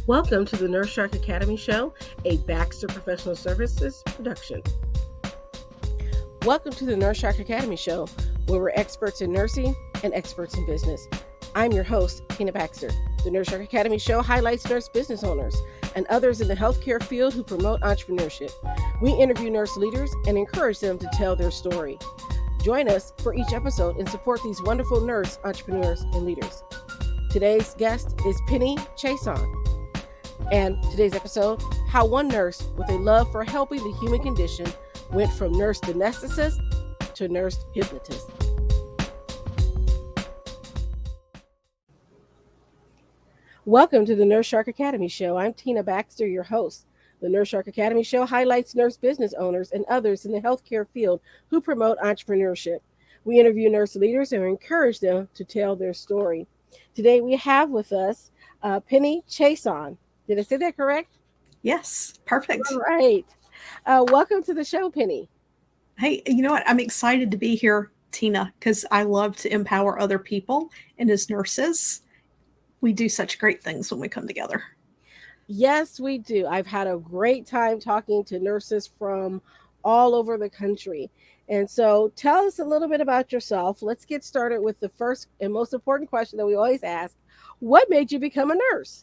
Welcome to the Nurse Shark Academy Show, a Baxter Professional Services production. Welcome to the Nurse Shark Academy Show, where we're experts in nursing and experts in business. I'm your host, Tina Baxter. The Nurse Shark Academy Show highlights nurse business owners and others in the healthcare field who promote entrepreneurship. We interview nurse leaders and encourage them to tell their story. Join us for each episode and support these wonderful nurse entrepreneurs and leaders. Today's guest is Penny Chiasson. And today's episode, how one nurse with a love for helping the human condition went from nurse anesthetist to nurse hypnotist. Welcome to the Nurse Shark Academy Show. I'm Tina Baxter, your host. The Nurse Shark Academy Show highlights nurse business owners and others in the healthcare field who promote entrepreneurship. We interview nurse leaders and encourage them to tell their story. Today we have with us Penny Chiasson. Did I say that correct? Yes, perfect. All right. Welcome to the show, Penny. Hey, you know what? I'm excited to be here, Tina, because I love to empower other people. And as nurses, we do such great things when we come together. Yes, we do. I've had a great time talking to nurses from all over the country. And so tell us a little bit about yourself. Let's get started with the first and most important question that we always ask. What made you become a nurse?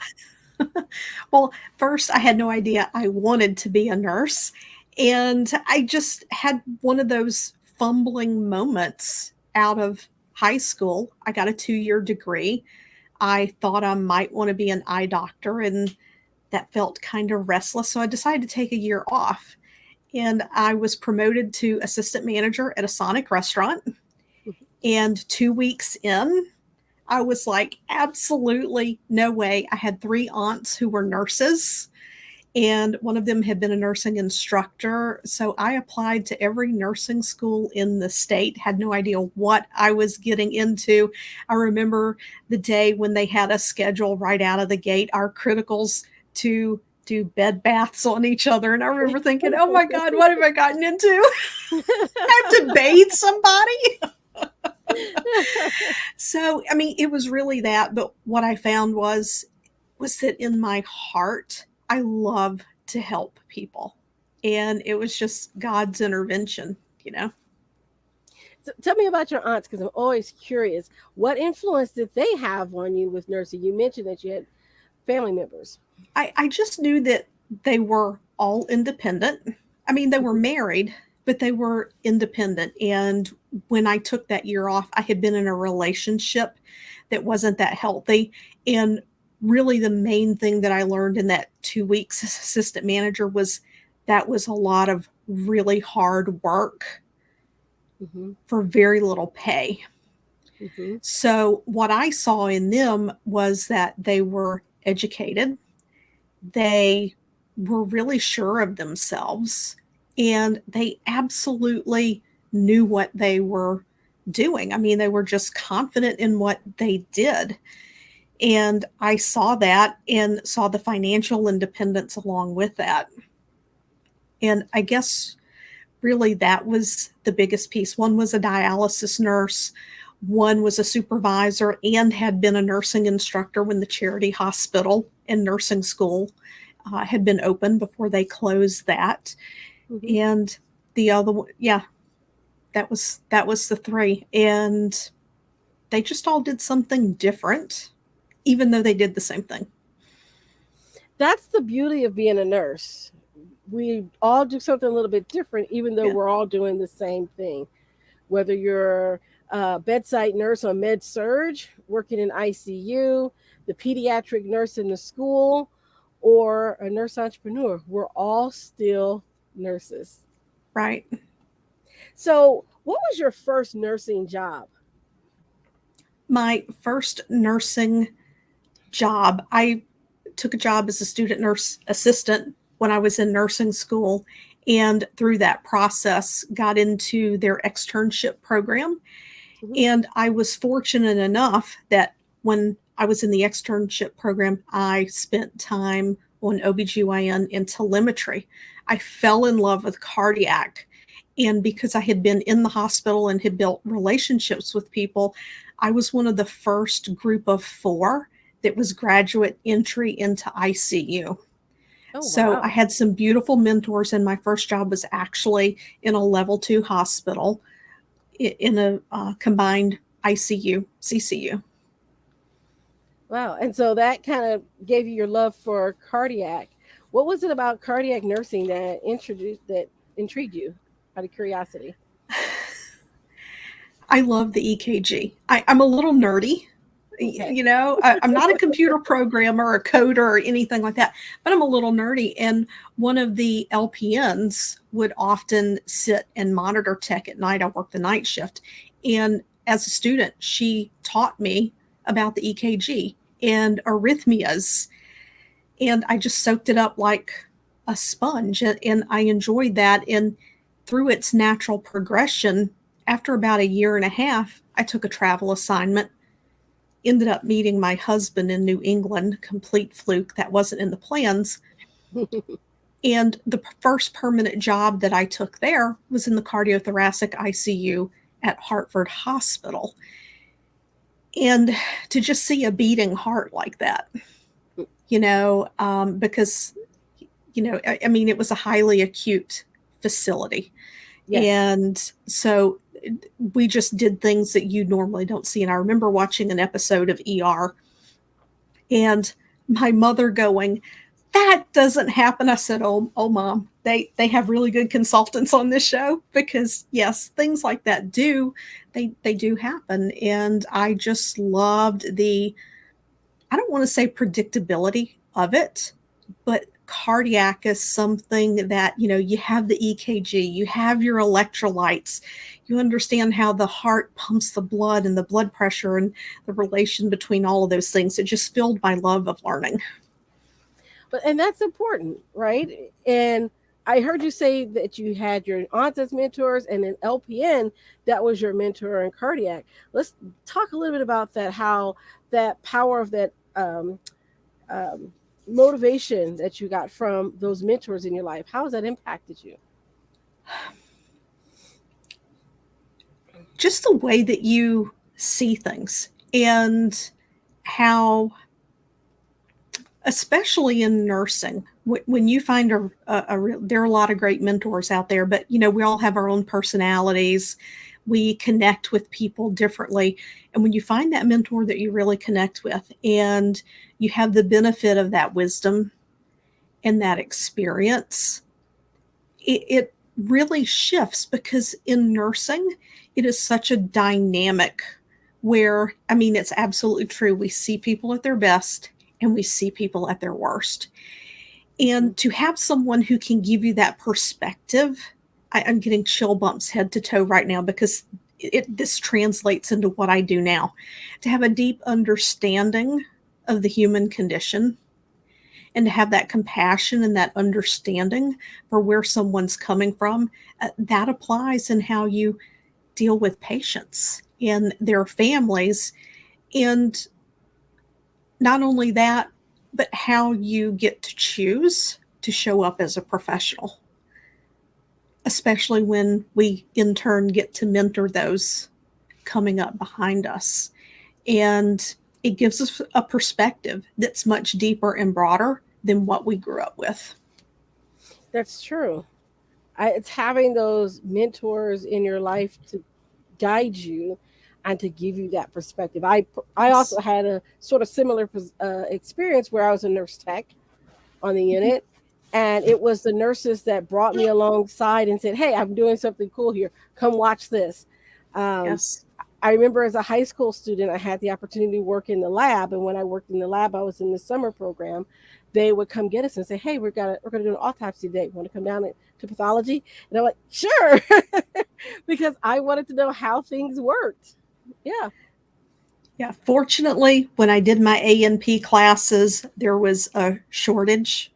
Well, first, I had no idea I wanted to be a nurse. And I just had one of those fumbling moments out of high school. I got a 2-year degree. I thought I might want to be an eye doctor, and that felt kind of restless. So I decided to take a year off. And I was promoted to assistant manager at a Sonic restaurant. And 2 weeks in, I was like, absolutely no way. I had 3 aunts who were nurses, and one of them had been a nursing instructor. So I applied to every nursing school in the state, had no idea what I was getting into. I remember the day when they had us schedule right out of the gate, our criticals to do bed baths on each other. And I remember thinking, oh my God, what have I gotten into? I have to bathe somebody? So, I mean, it was really that, but what I found was that in my heart, I love to help people. And it was just God's intervention, you know. So tell me about your aunts, because I'm always curious. What influence did they have on you with nursing? You mentioned that you had family members. I just knew that they were all independent. I mean, they were married, but they were independent. And when I took that year off, I had been in a relationship that wasn't that healthy. And really the main thing that I learned in that 2 weeks as assistant manager was that was a lot of really hard work for very little pay. So what I saw in them was that they were educated. They were really sure of themselves, and they absolutely knew what they were doing. I mean, they were just confident in what they did. And I saw that and saw the financial independence along with that. And I guess really that was the biggest piece. One was a dialysis nurse. One was a supervisor and had been a nursing instructor when the charity hospital and nursing school had been open before they closed that. And the other one, that was the 3. And they just all did something different, even though they did the same thing. That's the beauty of being a nurse. We all do something a little bit different, even though we're all doing the same thing. Whether you're a bedside nurse on med surge, working in ICU, the pediatric nurse in the school, or a nurse entrepreneur, we're all still nurses. Right. So what was your first nursing job? My first nursing job, I took a job as a student nurse assistant when I was in nursing school, and through that process got into their externship program. And I was fortunate enough that when I was in the externship program, I spent time on OBGYN and telemetry. I fell in love with cardiac. And because I had been in the hospital and had built relationships with people, I was one of the first group of 4 that was graduate entry into ICU. Oh, So I wow. had some beautiful mentors, and my first job was actually in a level 2 hospital in a combined ICU, CCU. Wow. And so that kind of gave you your love for cardiac. What was it about cardiac nursing that intrigued you out of curiosity? I love the EKG. I'm a little nerdy. Okay. I'm not a computer programmer or coder or anything like that, but I'm a little nerdy. And one of the LPNs would often sit and monitor tech at night. I worked the night shift. And as a student, she taught me about the EKG and arrhythmias. And I just soaked it up like a sponge. And I enjoyed that. And through its natural progression, after about a year and a half, I took a travel assignment, ended up meeting my husband in New England, complete fluke. That wasn't in the plans. And the first permanent job that I took there was in the cardiothoracic ICU at Hartford Hospital. And to just see a beating heart like that, because, I mean, it was a highly acute facility. Yes. And so we just did things that you normally don't see. And I remember watching an episode of ER and my mother going, "That doesn't happen." I said, "Oh, mom, they have really good consultants on this show because yes, things like that they do happen." And I just loved I don't want to say predictability of it, but cardiac is something that, you have the EKG, you have your electrolytes, you understand how the heart pumps the blood and the blood pressure and the relation between all of those things. It just filled my love of learning. But and that's important, right? And I heard you say that you had your aunts as mentors and an LPN that was your mentor in cardiac. Let's talk a little bit about that, how that power of that um, motivation that you got from those mentors in your life, how has that impacted you? Just the way that you see things and how, especially in nursing, when you find there are a lot of great mentors out there, but we all have our own personalities. We connect with people differently. And when you find that mentor that you really connect with and you have the benefit of that wisdom and that experience, it really shifts because in nursing, it is such a dynamic where, I mean, it's absolutely true. We see people at their best and we see people at their worst. And to have someone who can give you that perspective, I'm getting chill bumps head to toe right now because this translates into what I do now. To have a deep understanding of the human condition and to have that compassion and that understanding for where someone's coming from, that applies in how you deal with patients and their families. And not only that, but how you get to choose to show up as a professional, especially when we in turn get to mentor those coming up behind us. And it gives us a perspective that's much deeper and broader than what we grew up with. That's true. It's having those mentors in your life to guide you and to give you that perspective. I also Yes. had a sort of similar experience where I was a nurse tech on the Mhm. unit, and it was the nurses that brought me alongside and said, "Hey, I'm doing something cool here. Come watch this." Um, Yes. I remember as a high school student, I had the opportunity to work in the lab, and when I worked in the lab, I was in the summer program. They would come get us and say, "Hey, we're gonna do an autopsy today. Want to come down to pathology?" And I'm like, "Sure," because I wanted to know how things worked. Yeah, Yeah. Fortunately, when I did my A&P classes, there was a shortage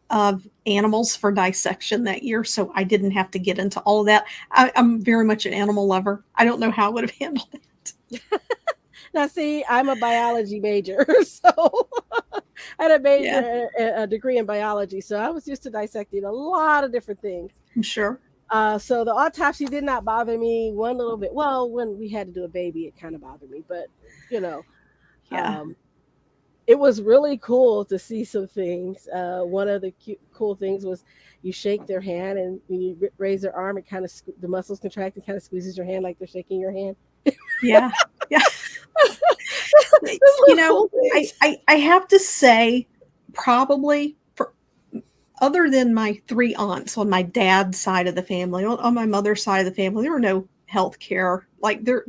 of animals for dissection that year, so I didn't have to get into all of that. I'm very much an animal lover. I don't know how I would have handled it. now see, I'm a biology major, so I had a Yeah, major a degree in biology, so I was used to dissecting a lot of different things. I'm sure. So the autopsy did not bother me one little bit. Well, when we had to do a baby, it kind of bothered me, but you know, Yeah. um, it was really cool to see some things. One of the cool things was you shake their hand, and when you raise their arm, it kind of the muscles contract and kind of squeezes your hand like they're shaking your hand. Yeah. Yeah. Those You little know, cool things. I have to say, probably for other than my three aunts on my dad's side of the family, on my mother's side of the family, there were no health care. Like there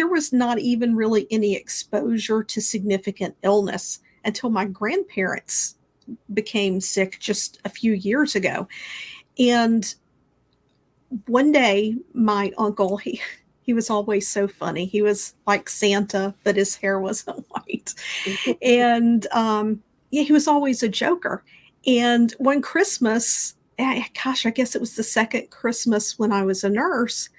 was not even really any exposure to significant illness until my grandparents became sick just a few years ago. And one day, my uncle, he was always so funny. He was like Santa, but his hair wasn't white. And yeah, he was always a joker. And one Christmas, gosh, I guess it was the second Christmas when I was a nurse,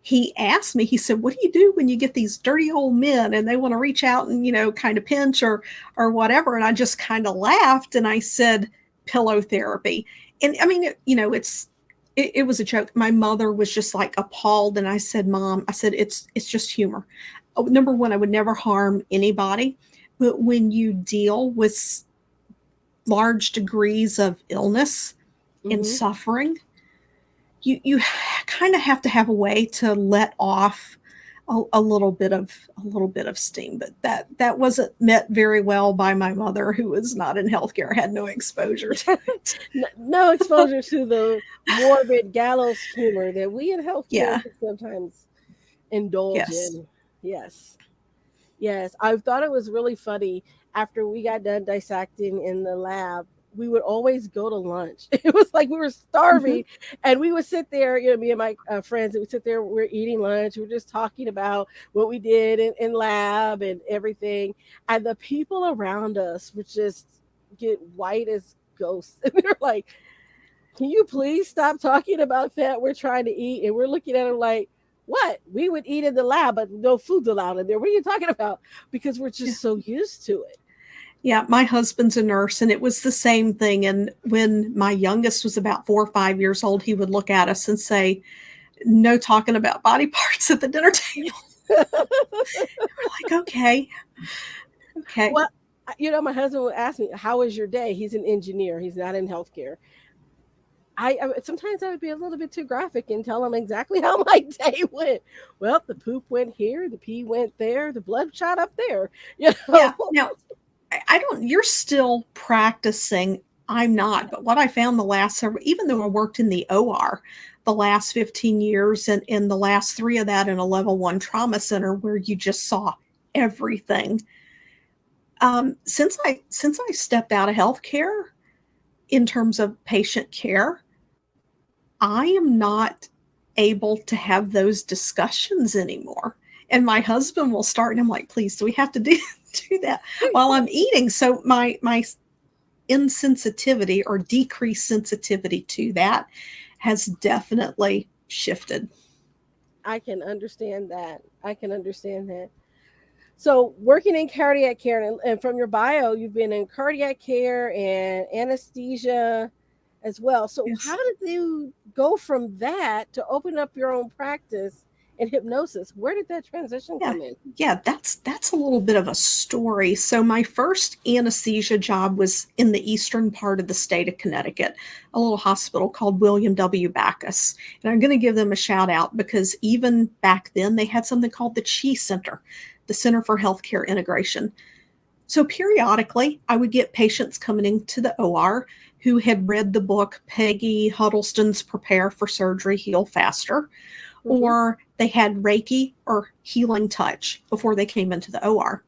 he asked me, he said, "What do you do when you get these dirty old men and they want to reach out and, kind of pinch or whatever?" And I just kind of laughed and I said, "Pillow therapy." And I mean, it was a joke. My mother was just like appalled. And I said, "Mom," I said, it's just humor. Oh, number one, I would never harm anybody. But when you deal with large degrees of illness and Hmm. suffering, you kind of have to have a way to let off a little bit of steam. But that wasn't met very well by my mother, who was not in healthcare, had no exposure to it. No exposure to the morbid gallows humor that we in healthcare Yeah. can sometimes indulge Yes. in. Yes. Yes, I thought it was really funny. After we got done dissecting in the lab, we would always go to lunch. It was like we were Hmm. starving, and we would sit there. Me and my friends, and we sit there. We're eating lunch. We're just talking about what we did in lab and everything. And the people around us would just get white as ghosts. And they're like, "Can you please stop talking about that? We're trying to eat." And we're looking at them like, "What? We would eat in the lab, but no food's allowed in there. What are you talking about?" Because we're Yeah. just so used to it. Yeah, my husband's a nurse, and it was the same thing. And when my youngest was about 4 or 5 years old, he would look at us and say, "No talking about body parts at the dinner table." We're like, okay, okay. Well, my husband would ask me, "How was your day?" He's an engineer. He's not in healthcare. Sometimes I would be a little bit too graphic and tell him exactly how my day went. Well, the poop went here, the pee went there, the blood shot up there. You know. Yeah. Now, I don't, you're still practicing. I'm not. But what I found the last several, even though I worked in the OR the last 15 years, and in the last three of that in a level one trauma center where you just saw everything. Since I stepped out of healthcare in terms of patient care, I am not able to have those discussions anymore. And my husband will start, and I'm like, "Please, do we have to do, do that while I'm eating?" So my insensitivity or decreased sensitivity to that has definitely shifted. I can understand that. I can understand that. So, working in cardiac care, and from your bio, you've been in cardiac care and anesthesia as well. So, how Yes. did you go from that to open up your own practice in hypnosis? Where did that transition Yeah. come in? Yeah, that's a little bit of a story. So my first anesthesia job was in the eastern part of the state of Connecticut, a little hospital called William W. Backus. And I'm going to give them a shout out because even back then they had something called the CHI Center, the Center for Healthcare Integration. So periodically, I would get patients coming into the OR who had read the book Peggy Huddleston's Prepare for Surgery, Heal Faster, Hmm. or they had Reiki or healing touch before they came into the OR.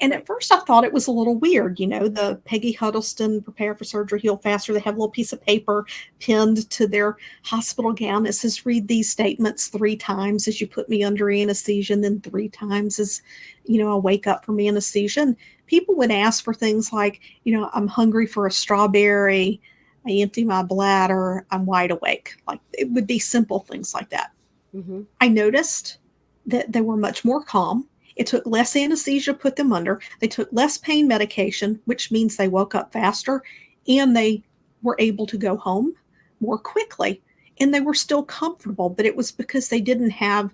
And at Right. first, I thought it was a little weird. The Peggy Huddleston Prepare for Surgery, Heal Faster, they have a little piece of paper pinned to their hospital gown that says, "Read these statements 3 times as you put me under anesthesia, and then 3 times as, I wake up from anesthesia." And people would ask for things like, "I'm hungry for a strawberry, I empty my bladder, I'm wide awake." Like it would be simple things like that. Hmm. I noticed that they were much more calm. It took less anesthesia to put them under. They took less pain medication, which means they woke up faster, and they were able to go home more quickly. And they were still comfortable, but it was because they didn't have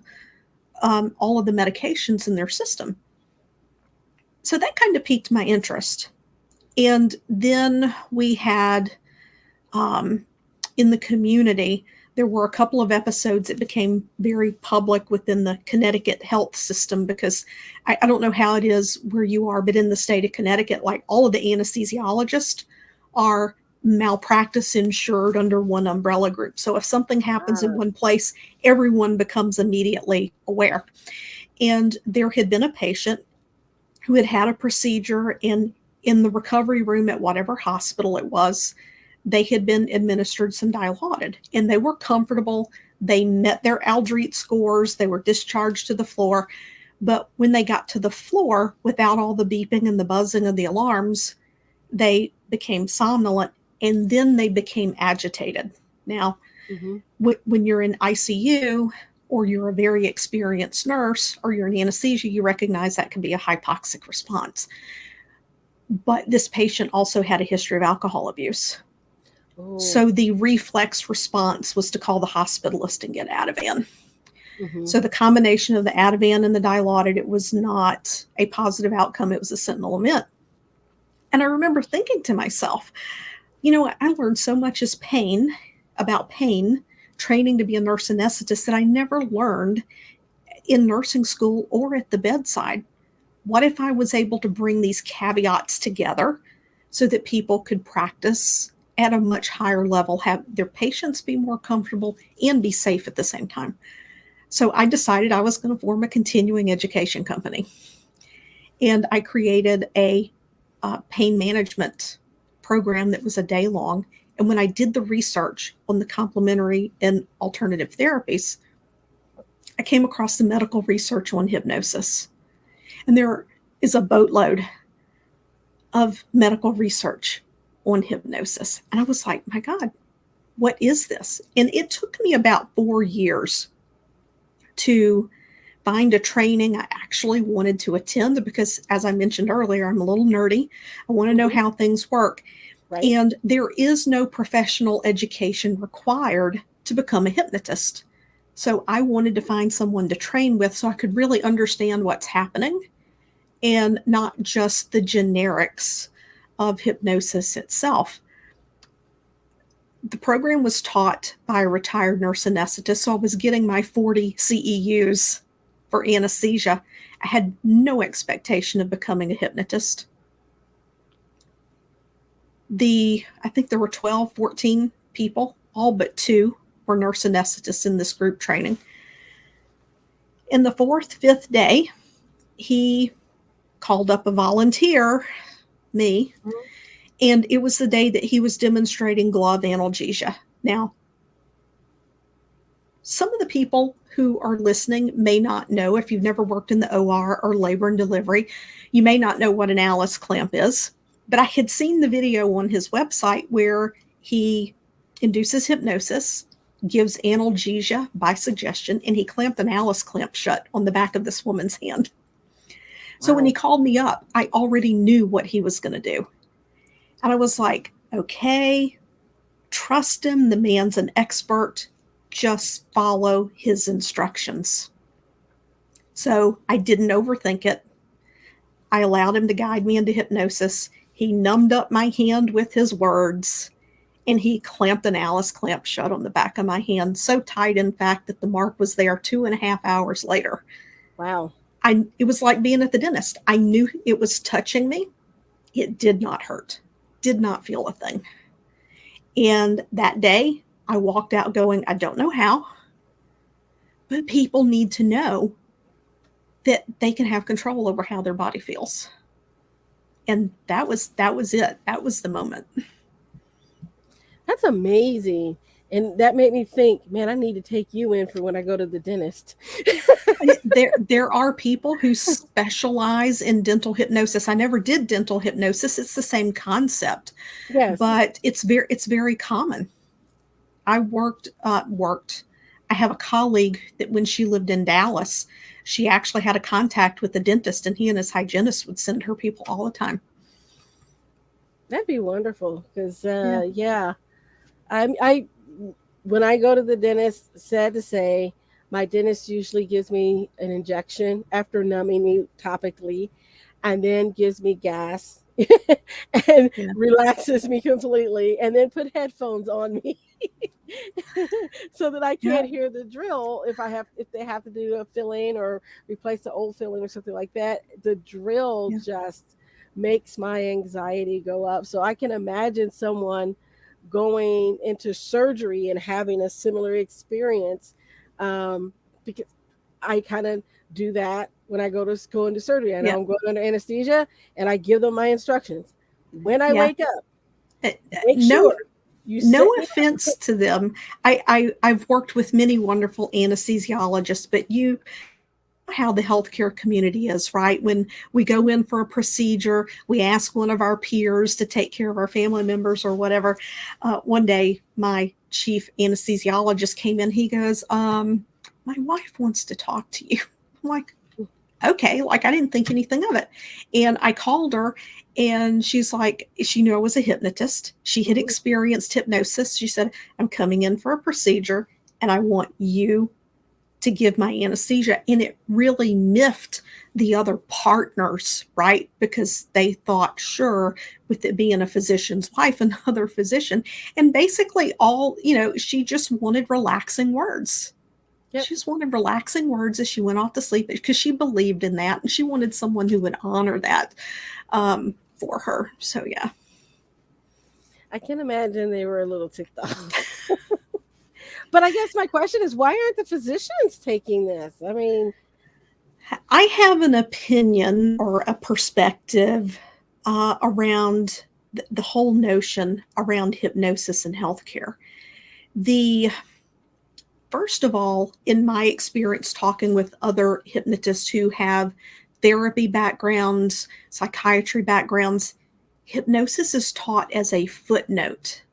all of the medications in their system. So that kind of piqued my interest. And then we had in the community, there were a couple of episodes that became very public within the Connecticut health system, because I don't know how it is where you are, but in the state of Connecticut, like all of the anesthesiologists are malpractice insured under one umbrella group. So if something happens in one place, everyone becomes immediately aware. And there had been a patient who had had a procedure, and in the recovery room at whatever hospital it was, they had been administered some Dilaudid, and they were comfortable. They met their Aldrete scores. They were discharged to the floor. But when they got to the floor, without all the beeping and the buzzing of the alarms, they became somnolent, and then they became agitated. Now, when you're in ICU, or you're a very experienced nurse, or you're in anesthesia, you recognize that can be a hypoxic response. But this patient also had a history of alcohol abuse. Oh. So the reflex response was to call the hospitalist and get Ativan. So the combination of the Ativan and the Dilaudid, it was not a positive outcome. It was a sentinel event. And I remember thinking to myself, you know, I learned so much about pain, training to be a nurse anesthetist, that I never learned in nursing school or at the bedside. What if I was able to bring these caveats together so that people could practice at a much higher level, have their patients be more comfortable, and be safe at the same time? So I decided I was going to form a continuing education company. And I created a pain management program that was a day long. And when I did the research on the complementary and alternative therapies, I came across the medical research on hypnosis. And there is a boatload of medical research on hypnosis. And I was like, my God, what is this? And it took me about 4 years to find a training I actually wanted to attend, because, as I mentioned earlier, I'm a little nerdy. I want to know how things work. Right. And there is no professional education required to become a hypnotist. So I wanted to find someone to train with so I could really understand what's happening, and not just the generics of hypnosis itself. The program was taught by a retired nurse anesthetist, so I was getting my 40 CEUs for anesthesia. I had no expectation of becoming a hypnotist. I think there were 12, 14 people, all but 2 were nurse anesthetists in this group training. In the 4th, 5th day, he called up a volunteer, me, and it was the day that he was demonstrating glove analgesia. Now, some of the people who are listening may not know, if you've never worked in the OR or labor and delivery, you may not know what an Alice clamp is. But I had seen the video on his website where he induces hypnosis, gives analgesia by suggestion, and he clamped an Alice clamp shut on the back of this woman's hand. So when he called me up, I already knew what he was going to do. And I was like, okay, trust him. The man's an expert. Just follow his instructions. So I didn't overthink it. I allowed him to guide me into hypnosis. He numbed up my hand with his words, and he clamped an Alice clamp shut on the back of my hand, so tight, in fact, that the mark was there 2.5 hours later. Wow. It was like being at the dentist. I knew it was touching me. It did not hurt. Did not feel a thing. And that day, I walked out going, I don't know how, but people need to know that they can have control over how their body feels. And that was it. That was the moment. That's amazing. And that made me think, man, I need to take you in for when I go to the dentist. There are people who specialize in dental hypnosis. I never did dental hypnosis. It's the same concept. Yes. But it's very common. I I have a colleague that when she lived in Dallas, she actually had a contact with the dentist, and he and his hygienist would send her people all the time. That'd be wonderful, because I when I go to the dentist, sad to say, my dentist usually gives me an injection after numbing me topically. and then gives me gas and Yeah. relaxes me completely, and then put headphones on me so that I Yeah. can't hear the drill if they have to do a filling or replace the old filling or something like that. The drill Yeah. just makes my anxiety go up. So I can imagine someone going into surgery and having a similar experience, because I kind of do that when I go into surgery. I know Yeah. I'm going under anesthesia, and I give them my instructions. When I Yeah. wake up, make No, sure you no sit me offense to them. I've worked with many wonderful anesthesiologists, but you how the healthcare community is, right? When we go in for a procedure, we ask one of our peers to take care of our family members or whatever. One day, my chief anesthesiologist came in. He goes, "My wife wants to talk to you." I'm like, okay, like I didn't think anything of it. And I called her and she's like, she knew I was a hypnotist. She had Mhm. experienced hypnosis. She said, "I'm coming in for a procedure and I want you to give my anesthesia." And it really miffed the other partners, right? Because they thought, sure, with it being a physician's wife, another physician. And basically, she just wanted relaxing words. Yep. She just wanted relaxing words as she went off to sleep because she believed in that and she wanted someone who would honor that for her. So, yeah. I can imagine they were a little ticked off. But I guess my question is, why aren't the physicians taking this? I mean, I have an opinion or a perspective around the whole notion around hypnosis and healthcare. The First of all, in my experience talking with other hypnotists who have therapy backgrounds, psychiatry backgrounds, hypnosis is taught as a footnote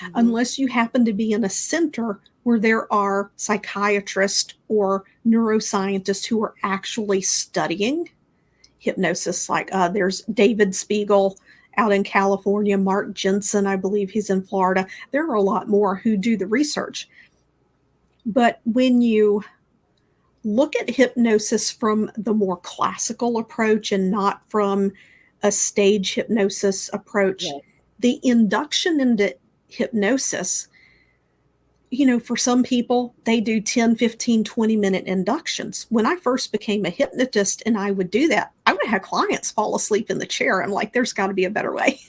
mhm, unless you happen to be in a center where there are psychiatrists or neuroscientists who are actually studying hypnosis. Like there's David Spiegel out in California, Mark Jensen, I believe he's in Florida. There are a lot more who do the research. But when you look at hypnosis from the more classical approach and not from a stage hypnosis approach, yes, the induction into hypnosis, for some people, they do 10, 15, 20-minute inductions. When I first became a hypnotist and I would do that, I would have clients fall asleep in the chair. I'm like, there's got to be a better way.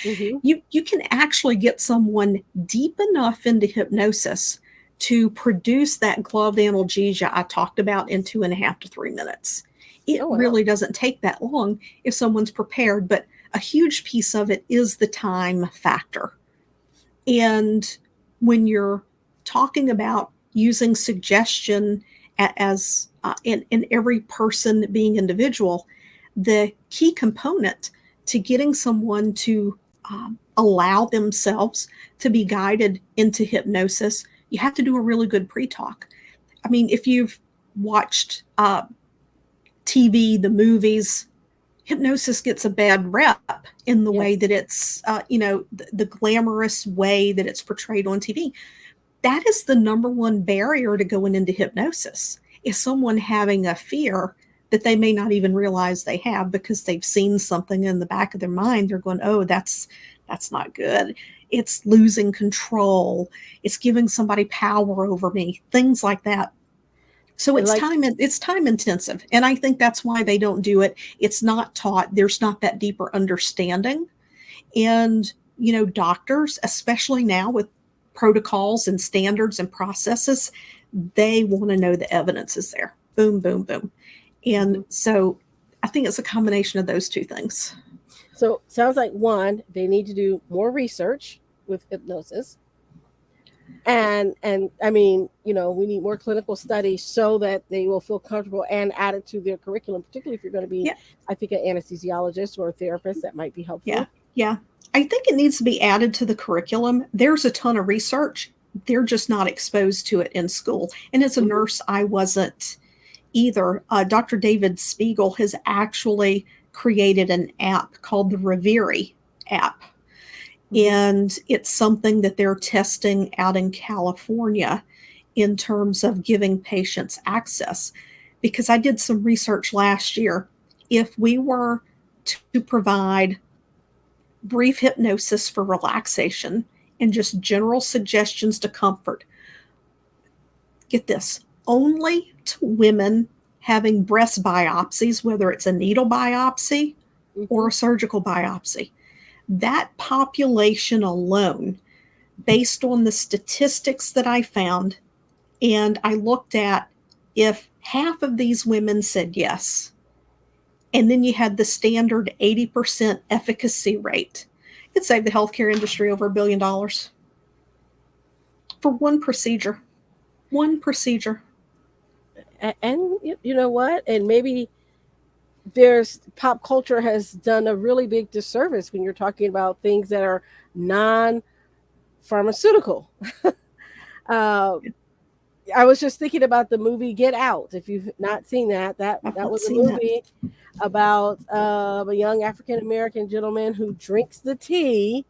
hmm You can actually get someone deep enough into hypnosis to produce that gloved analgesia I talked about in 2.5 to 3 minutes. It oh wow, really doesn't take that long if someone's prepared, but a huge piece of it is the time factor. And when you're talking about using suggestion as in every person being individual, the key component to getting someone to allow themselves to be guided into hypnosis, you have to do a really good pre-talk. I mean, if you've watched TV, the movies, hypnosis gets a bad rep in the way yes, that it's, the glamorous way that it's portrayed on TV. That is the number one barrier to going into hypnosis is someone having a fear that they may not even realize they have because they've seen something in the back of their mind. They're going, oh, that's not good. It's losing control. It's giving somebody power over me, things like that. So and like it's time intensive. And I think that's why they don't do it. It's not taught. There's not that deeper understanding. And, doctors, especially now with protocols and standards and processes, they want to know the evidence is there. Boom, boom, boom. And mhm. so I think it's a combination of those two things. So sounds like one, they need to do more research with hypnosis. And I mean, we need more clinical studies so that they will feel comfortable and add it to their curriculum, particularly if you're going to be, Yeah, I think, an anesthesiologist or a therapist, that might be yeah, helpful. yeah. I think it needs to be added to the curriculum. There's a ton of research. They're just not exposed to it in school. And as a Mhm. nurse, I wasn't either. Dr. David Spiegel has actually created an app called the Reveri app. Mhm. And it's something that they're testing out in California in terms of giving patients access. Because I did some research last year if we were to provide brief hypnosis for relaxation and just general suggestions to comfort, get this, only to women having breast biopsies, whether it's a needle biopsy or a surgical biopsy. That population alone, based on the statistics that I found, and I looked at if half of these women said yes, and then you had the standard 80% efficacy rate, it saved the healthcare industry over $1 billion for one procedure. One procedure. And you know what? And maybe there's pop culture has done a really big disservice when you're talking about things that are non-pharmaceutical. I was just thinking about the movie Get Out. If you've not seen that, that was a movie about a young African American gentleman who drinks the tea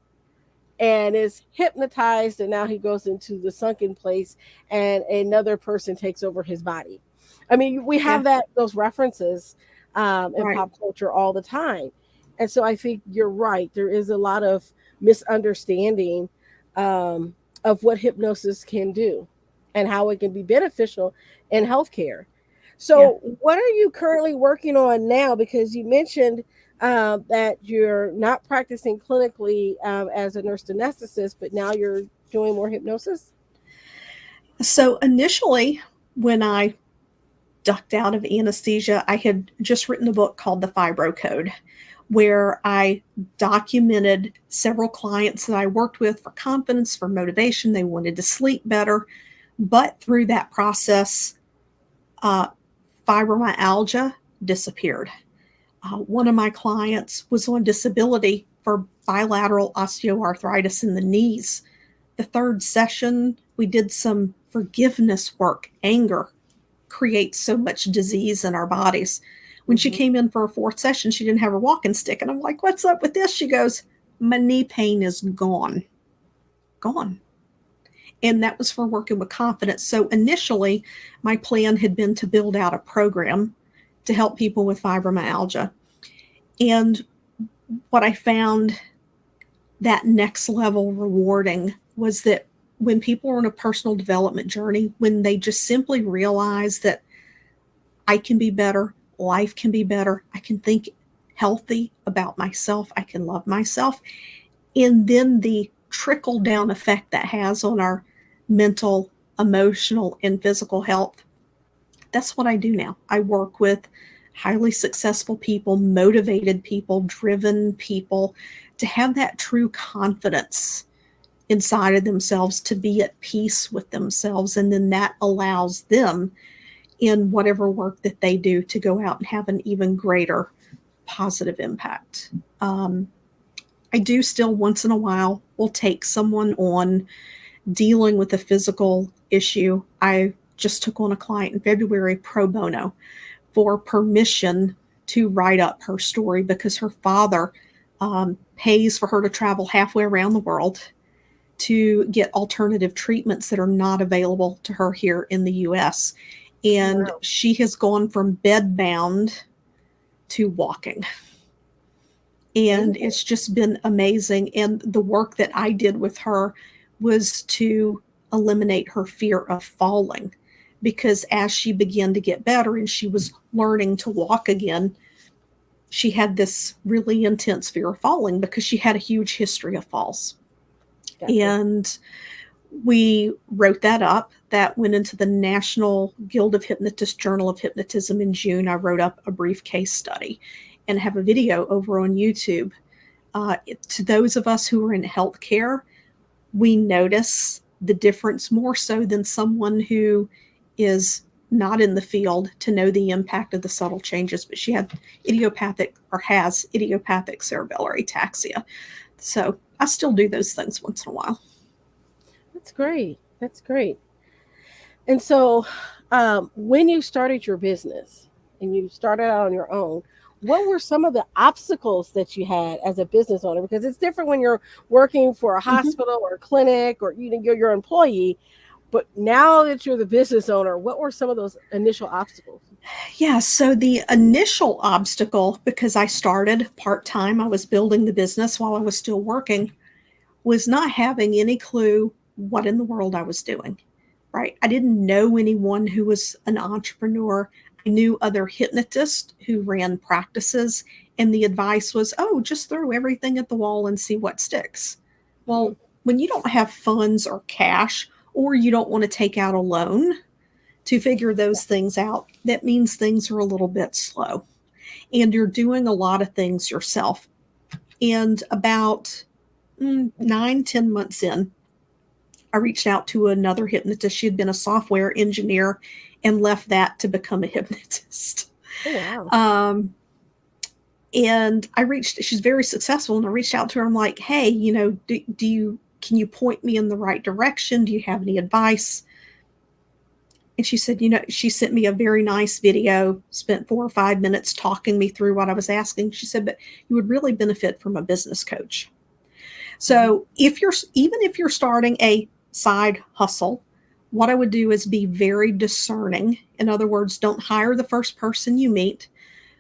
and is hypnotized, and now he goes into the sunken place, and another person takes over his body. I mean, we have those references in pop culture all the time, and so I think you're right. There is a lot of misunderstanding of what hypnosis can do and how it can be beneficial in healthcare. So, what are you currently working on now? Because you mentioned that you're not practicing clinically as a nurse anesthetist, but now you're doing more hypnosis? So, initially, when I ducked out of anesthesia, I had just written a book called The Fibro Code, where I documented several clients that I worked with for confidence, for motivation. They wanted to sleep better. But through that process, fibromyalgia disappeared. One of my clients was on disability for bilateral osteoarthritis in the knees. The third session, we did some forgiveness work. Anger creates so much disease in our bodies. When she came in for a fourth session, she didn't have her walking stick. And I'm like, what's up with this? She goes, my knee pain is gone. Gone. And that was for working with confidence. So initially, my plan had been to build out a program to help people with fibromyalgia. And what I found that next level rewarding was that when people are on a personal development journey, when they just simply realize that I can be better, life can be better, I can think healthy about myself, I can love myself, and then the trickle down effect that has on our mental, emotional, and physical health. That's what I do now. I work with highly successful people, motivated people, driven people to have that true confidence inside of themselves, to be at peace with themselves. And then that allows them in whatever work that they do to go out and have an even greater positive impact. I do still once in a while will take someone on dealing with a physical issue. I just took on a client in February pro bono for permission to write up her story because her father pays for her to travel halfway around the world to get alternative treatments that are not available to her here in the US. And she has gone from bedbound to walking. And it's just been amazing. And the work that I did with her was to eliminate her fear of falling, because as she began to get better and she was learning to walk again, she had this really intense fear of falling because she had a huge history of falls. Gotcha. And we wrote that up. That went into the National Guild of Hypnotists Journal of Hypnotism in June. I wrote up a brief case study and have a video over on YouTube. To those of us who are in healthcare, we notice the difference more so than someone who is not in the field to know the impact of the subtle changes. But she had has idiopathic cerebellar ataxia. So I still do those things once in a while. That's great. That's great. And so when you started your business and you started out on your own, what were some of the obstacles that you had as a business owner? Because it's different when you're working for a hospital or a clinic, or you're your employee. But now that you're the business owner, what were some of those initial obstacles? Yeah, so the initial obstacle, because I started part-time, I was building the business while I was still working, was not having any clue what in the world I was doing, right? I didn't know anyone who was an entrepreneur. I knew other hypnotists who ran practices, and the advice was, oh, just throw everything at the wall and see what sticks. Well, when you don't have funds or cash, or you don't want to take out a loan to figure those things out, that means things are a little bit slow. And you're doing a lot of things yourself. And about 9, 10 months in, I reached out to another hypnotist. She had been a software engineer and left that to become a hypnotist. Oh, wow. And she's very successful. And I reached out to her. I'm like, hey, can you point me in the right direction? Do you have any advice? And she said, she sent me a very nice video, spent 4 or 5 minutes talking me through what I was asking. She said, but you would really benefit from a business coach. So if you're starting a side hustle, what I would do is be very discerning. In other words, don't hire the first person you meet,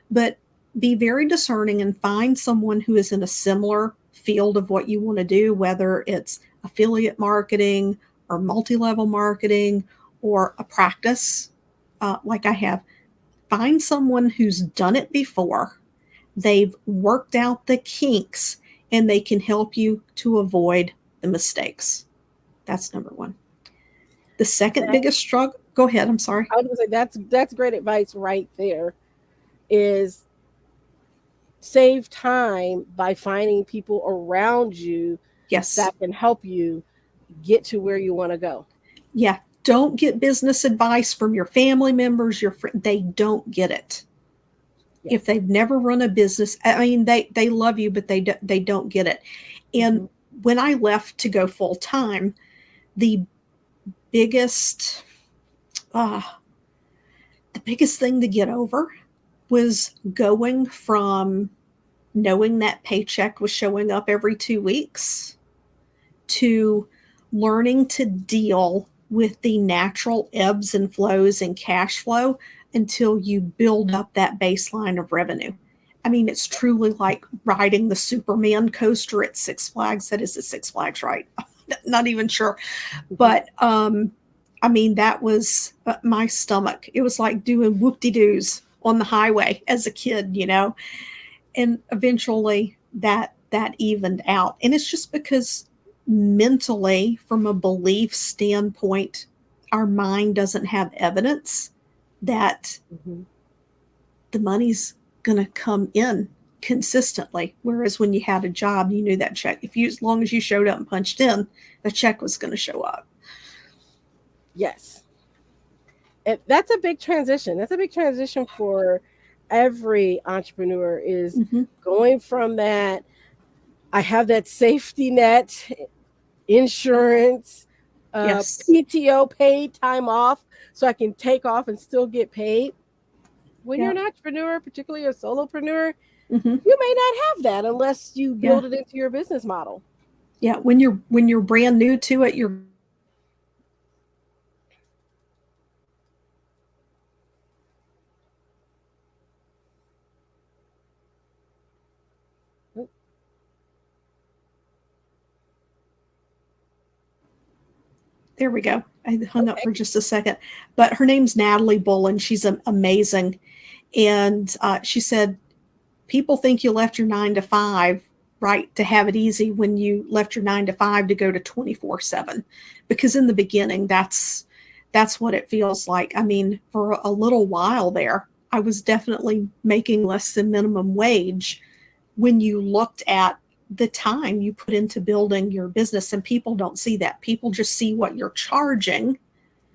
but be very discerning and find someone who is in a similar field of what you want to do, whether it's affiliate marketing or multi-level marketing or a practice like I have. Find someone who's done it before. They've worked out the kinks and they can help you to avoid the mistakes. That's number one. The second biggest struggle, go ahead, I'm sorry. I was going to say that's great advice right there, is save time by finding people around you Yes. that can help you get to where you want to go. Yeah. Don't get business advice from your family members, your friends. They don't get it. Yes. If they've never run a business, I mean, they love you, but they don't get it. And when I left to go full time, the biggest thing to get over was going from knowing that paycheck was showing up every 2 weeks to learning to deal with the natural ebbs and flows and cash flow until you build up that baseline of revenue. I mean, it's truly like riding the Superman coaster at Six Flags. That is at Six Flags, right? Not even sure. But I mean, that was my stomach. It was like doing whoop-de-doos on the highway as a kid, and eventually that evened out. And it's just because mentally, from a belief standpoint, our mind doesn't have evidence that the money's going to come in consistently. Whereas when you had a job, you knew that check, as long as you showed up and punched in, the check was going to show up. Yes. That's a big transition. That's a big transition for every entrepreneur, is going from that, I have that safety net, insurance, PTO, paid time off, so I can take off and still get paid. When you're an entrepreneur, particularly a solopreneur, you may not have that unless you build it into your business model. Yeah, when you're brand new to it, you're There we go. I hung up for just a second. But her name's Natalie Bullen. She's amazing. And she said, people think you left your 9 to 5, right, to have it easy, when you left your 9 to 5 to go to 24/7. Because in the beginning, that's what it feels like. I mean, for a little while there, I was definitely making less than minimum wage when you looked at the time you put into building your business. And people don't see that. People just see what you're charging.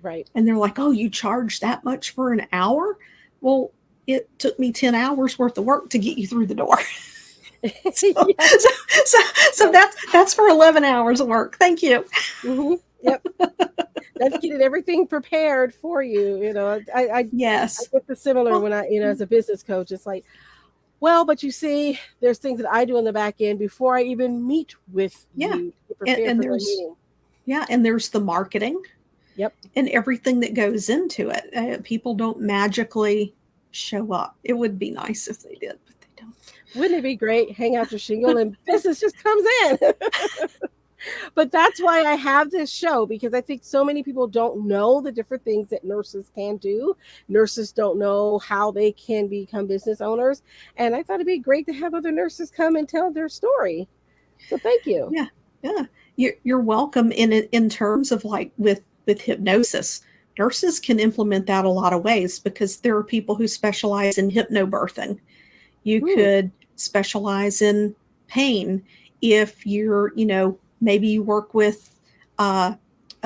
Right. And they're like, oh, you charge that much for an hour? Well, it took me 10 hours worth of work to get you through the door. so that's for 11 hours of work. Thank you. Yep. That's getting everything prepared for you. I yes. I get the similar when I, as a business coach, it's like, well, but you see, there's things that I do in the back end before I even meet with you to prepare for the meeting. Yeah, and there's the marketing. Yep. And everything that goes into it. People don't magically show up. It would be nice if they did, but they don't. Wouldn't it be great? Hang out your shingle and business just comes in. But that's why I have this show, because I think so many people don't know the different things that nurses can do. Nurses don't know how they can become business owners. And I thought it'd be great to have other nurses come and tell their story. So thank you. Yeah, yeah. You're welcome. In terms of like with hypnosis, nurses can implement that a lot of ways because there are people who specialize in hypnobirthing. You could specialize in pain if you're, maybe you work with a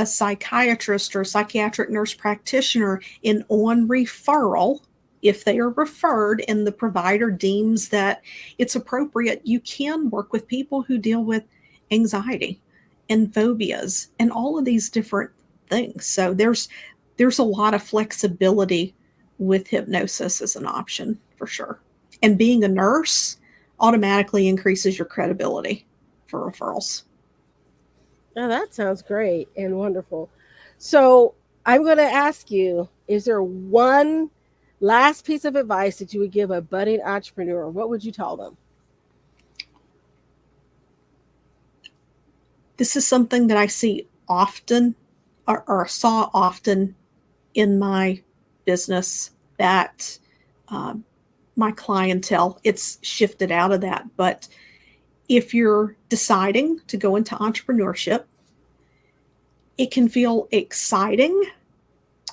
psychiatrist or a psychiatric nurse practitioner in on referral. If they are referred and the provider deems that it's appropriate, you can work with people who deal with anxiety and phobias and all of these different things. So there's a lot of flexibility with hypnosis as an option for sure. And being a nurse automatically increases your credibility for referrals. Oh, that sounds great and wonderful. So I'm going to ask you, is there one last piece of advice that you would give a budding entrepreneur? What would you tell them? This is something that I see often or saw often in my business that my clientele, it's shifted out of that. But if you're deciding to go into entrepreneurship, it can feel exciting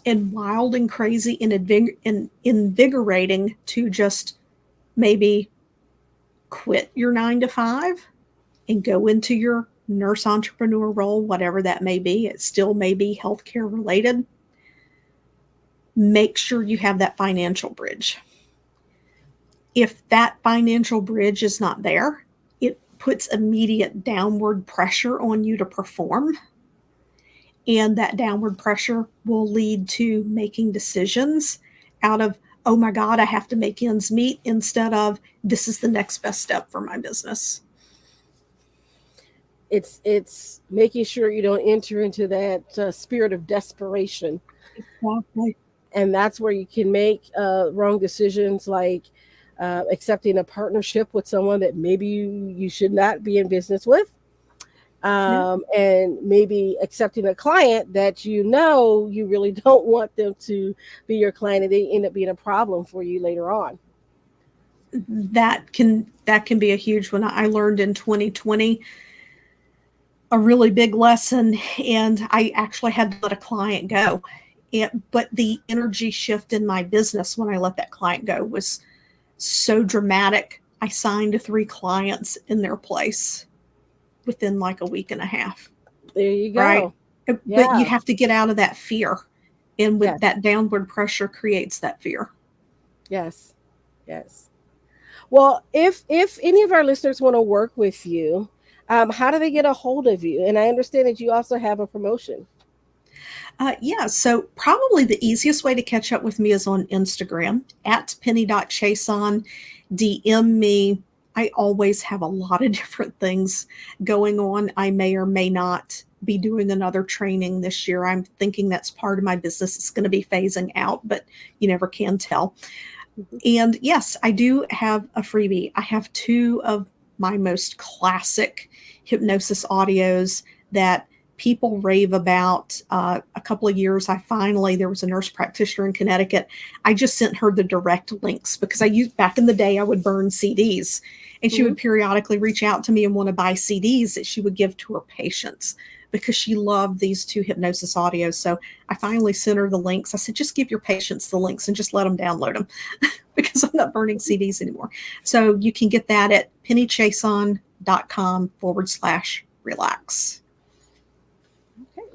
and wild and crazy and invigorating to just maybe quit your 9 to 5 and go into your nurse entrepreneur role, whatever that may be. It still may be healthcare related. Make sure you have that financial bridge. If that financial bridge is not there, it puts immediate downward pressure on you to perform. And that downward pressure will lead to making decisions out of, oh my God, I have to make ends meet, instead of this is the next best step for my business. It's making sure you don't enter into that spirit of desperation. Exactly. And that's where you can make wrong decisions, like accepting a partnership with someone that maybe you should not be in business with. And maybe accepting a client that you really don't want them to be your client, and they end up being a problem for you later on. That can be a huge one. I learned in 2020 a really big lesson, and I actually had to let a client go. But the energy shift in my business when I let that client go was so dramatic. I signed 3 clients in their place within like a week and a half. There you go. Right. Yeah. But you have to get out of that fear. And with that downward pressure creates that fear. Yes. Yes. Well, if any of our listeners want to work with you, how do they get a hold of you? And I understand that you also have a promotion. So probably the easiest way to catch up with me is on Instagram at penny.chiasson. DM me. I always have a lot of different things going on. I may or may not be doing another training this year. I'm thinking that's part of my business. It's going to be phasing out, but you never can tell. Mm-hmm. And yes, I do have a freebie. I have 2 of my most classic hypnosis audios that people rave about. A couple of years, there was a nurse practitioner in Connecticut. I just sent her the direct links because back in the day, I would burn CDs, and she would periodically reach out to me and want to buy CDs that she would give to her patients because she loved these 2 hypnosis audios. So I finally sent her the links. I said, just give your patients the links and just let them download them because I'm not burning CDs anymore. So you can get that at pennychiasson.com/relax.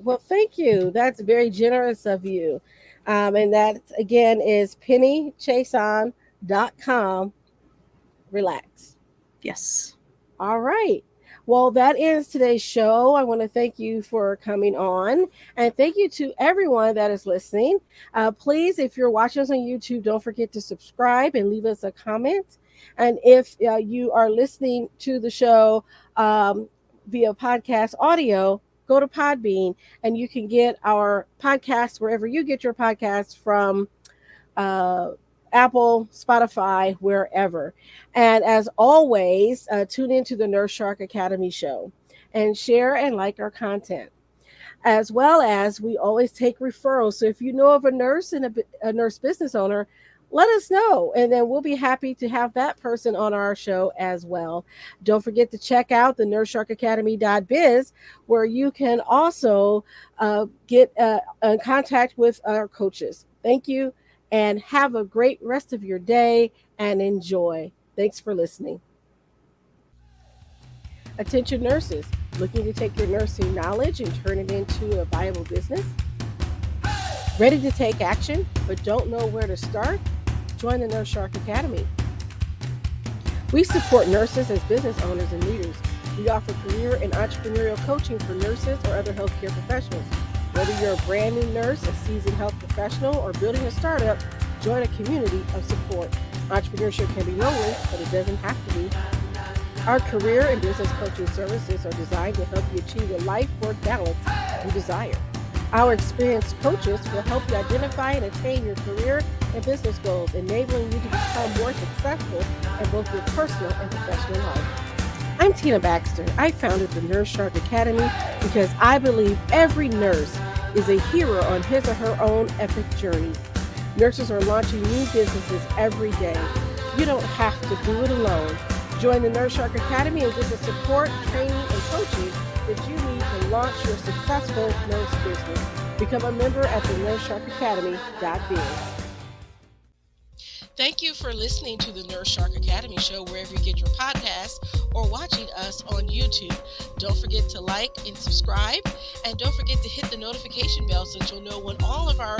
Well, thank you. That's very generous of you. And that, again, is pennychiasson.com. Relax. Yes. All right. Well, that ends today's show. I want to thank you for coming on, and thank you to everyone that is listening. Please, if you're watching us on YouTube, don't forget to subscribe and leave us a comment. And if you are listening to the show via podcast audio, go to Podbean, and you can get our podcast wherever you get your podcasts from Apple, Spotify, wherever. And as always, tune into the Nurse Shark Academy show and share and like our content. As well as we always take referrals. So if you know of a nurse and a nurse business owner, let us know, and then we'll be happy to have that person on our show as well. Don't forget to check out the nurse-shark-academy.biz, where you can also get in contact with our coaches. Thank you, and have a great rest of your day and enjoy. Thanks for listening. Attention nurses, looking to take your nursing knowledge and turn it into a viable business? Ready to take action but don't know where to start? Join the Nurse Shark Academy. We support nurses as business owners and leaders. We offer career and entrepreneurial coaching for nurses or other healthcare professionals. Whether you're a brand new nurse, a seasoned health professional, or building a startup, join a community of support. Entrepreneurship can be lonely, but it doesn't have to be. Our career and business coaching services are designed to help you achieve the life work balance you desire. Our experienced coaches will help you identify and attain your career and business goals, enabling you to become more successful in both your personal and professional life. I'm Tina Baxter. I founded the Nurse Shark Academy because I believe every nurse is a hero on his or her own epic journey. Nurses are launching new businesses every day. You don't have to do it alone. Join the Nurse Shark Academy and get the support, training, and coaching that you need to launch your successful nurse business. Become a member at the nurse-shark-academy.biz. Thank you for listening to the Nurse Shark Academy show wherever you get your podcasts or watching us on YouTube. Don't forget to like and subscribe, and don't forget to hit the notification bell so that you'll know when all of our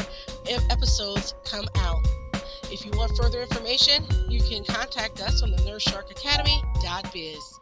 episodes come out. If you want further information, you can contact us on the nurse-shark-academy.biz.